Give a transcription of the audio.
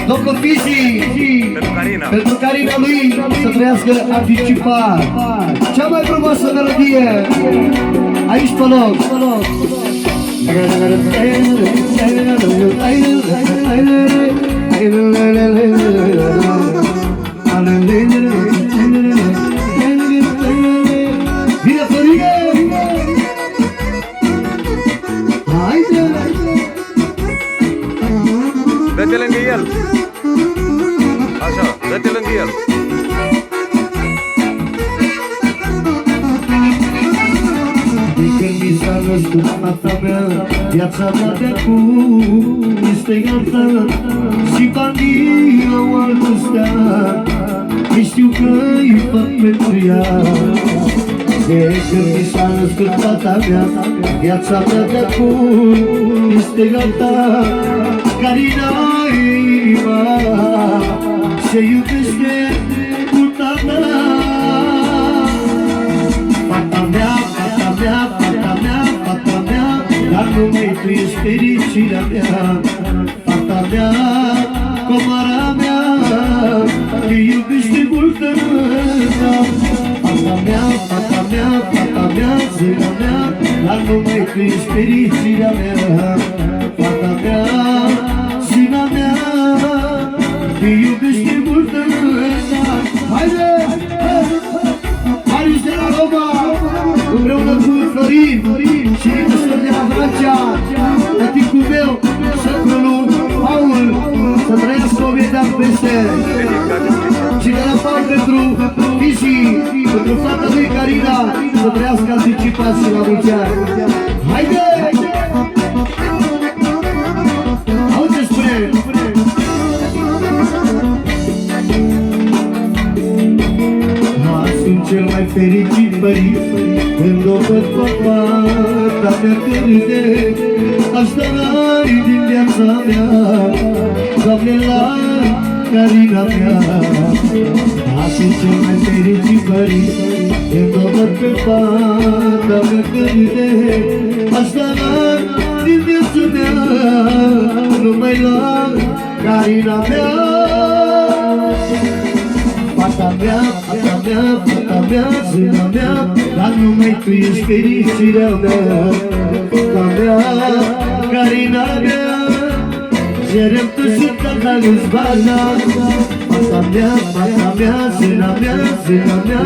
domnul Fizi, pentru Carina lui să trăiască anticipat. Cea mai frumoasă melodie, aici pe loc. Vine Florine! Haide! Dă-te lângă el. Așa, dă-te lângă el. De când mi s-a născut fata mea, viața mea de-acum este gata. Și banii au altă stea, și știu că-i fac pentru ea. De când mi s-a născut fata mea, viața mea de-acum este gata. Carina e inima, se iubește cu tata. Fata mea, fata mea, fata mea, fata mea, dar numai tu ești fericirea mea. Fata mea, comara mea, te iubește multă mână. Fata mea, fata mea, fata mea, zâna mea, dar numai tu ești fericirea mea. Fata mea, zâna mea, te iubește multă mână. Haide! Marius de la Roma, împreună cu Florin și Nicăsor de la Francia, tăticul meu, sătrânul Paul, să trăiască o viață peste. Și de la Paul pentru Fizi, pentru fata lui Carina, să trăiască anticipat și la mulți ani. Haide! Auzi ce spune! Sunt cel mai fericit părinte când o văd pe fata mea că râde. Aș da rai din viața mea, Doamne, la Carina mea. Sunt cel mai fericit părinte când o văd pe fata mea că râde. Aș da rai din viața mea, numai la Carina mea. Fata mea, fata mea, fata mea, zâna mea, dar numai tu ești fericirea mea. Fata mea, Carina mea, cerem tu și tata îți bana. Fata mea, zâna mea, zâna mea.